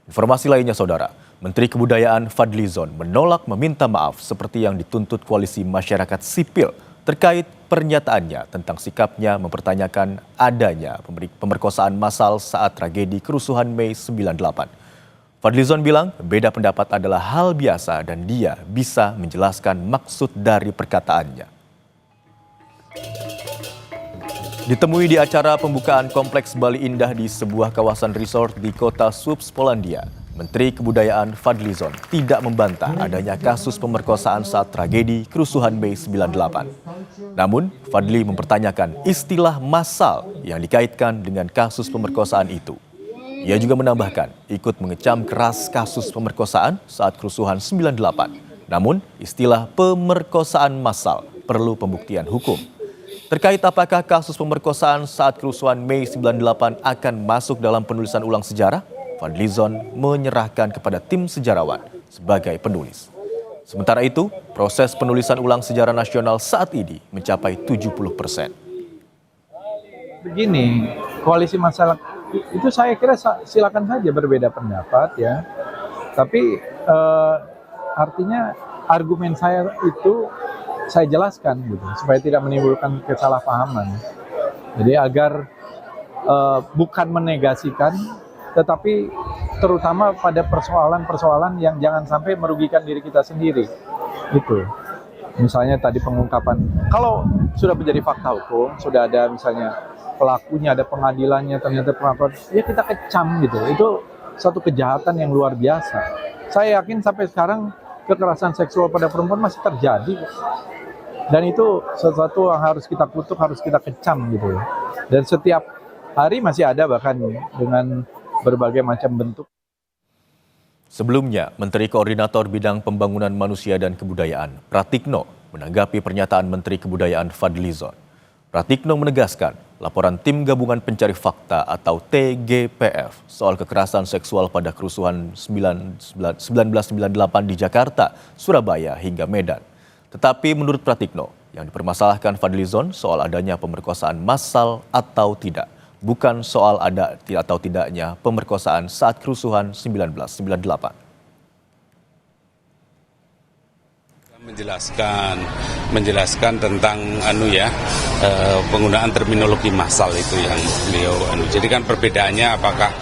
Informasi lainnya, Saudara, Menteri Kebudayaan Fadlizon menolak meminta maaf seperti yang dituntut Koalisi Masyarakat Sipil terkait pernyataannya tentang sikapnya mempertanyakan adanya pemerkosaan massal saat tragedi kerusuhan Mei 98. Fadlizon bilang beda pendapat adalah hal biasa dan dia bisa menjelaskan maksud dari perkataannya. Ditemui di acara pembukaan Kompleks Bali Indah di sebuah kawasan resort di kota Słupsk, Polandia, Menteri Kebudayaan Fadlizon tidak membantah adanya kasus pemerkosaan saat tragedi kerusuhan Mei 98. Namun, Fadli mempertanyakan istilah massal yang dikaitkan dengan kasus pemerkosaan itu. Ia juga menambahkan ikut mengecam keras kasus pemerkosaan saat kerusuhan 98. Namun, istilah pemerkosaan massal perlu pembuktian hukum. Terkait apakah kasus pemerkosaan saat kerusuhan Mei 98 akan masuk dalam penulisan ulang sejarah, Fadlizon menyerahkan kepada tim sejarawan sebagai penulis. Sementara itu, proses penulisan ulang sejarah nasional saat ini mencapai 70%. Begini, koalisi masyarakat itu saya kira silakan saja berbeda pendapat ya. Tapi artinya argumen saya itu saya jelaskan gitu supaya tidak menimbulkan kesalahpahaman. Jadi agar bukan menegasikan, tetapi terutama pada persoalan-persoalan yang jangan sampai merugikan diri kita sendiri. Gitu. Misalnya tadi pengungkapan, kalau sudah menjadi fakta hukum, sudah ada misalnya pelakunya, ada pengadilannya, ternyata pengakuan, ya kita kecam gitu. Itu suatu kejahatan yang luar biasa. Saya yakin sampai sekarang kekerasan seksual pada perempuan masih terjadi. Dan itu sesuatu yang harus kita kutuk, harus kita kecam gitu. Dan setiap hari masih ada bahkan dengan berbagai macam bentuk. Sebelumnya, Menteri Koordinator Bidang Pembangunan Manusia dan Kebudayaan, Pratikno, menanggapi pernyataan Menteri Kebudayaan Fadlizon. Pratikno menegaskan laporan Tim Gabungan Pencari Fakta atau TGPF soal kekerasan seksual pada kerusuhan 1998 di Jakarta, Surabaya hingga Medan. Tetapi menurut Pratikno, yang dipermasalahkan Fadlizon soal adanya pemerkosaan massal atau tidak, bukan soal ada atau tidaknya pemerkosaan saat kerusuhan 1998. Menjelaskan tentang penggunaan terminologi massal itu yang beliau Jadi kan perbedaannya apakah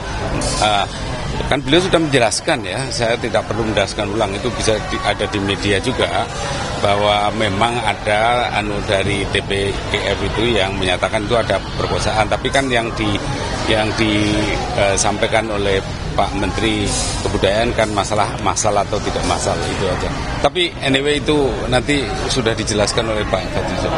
kan beliau sudah menjelaskan ya, saya tidak perlu menjelaskan ulang, itu bisa ada di media juga bahwa memang ada dari TPGF itu yang menyatakan itu ada perkosaan, tapi kan yang disampaikan oleh Pak Menteri Kebudayaan kan masalah massal atau tidak massal itu aja. Tapi anyway itu nanti sudah dijelaskan oleh Pak Fadlizon.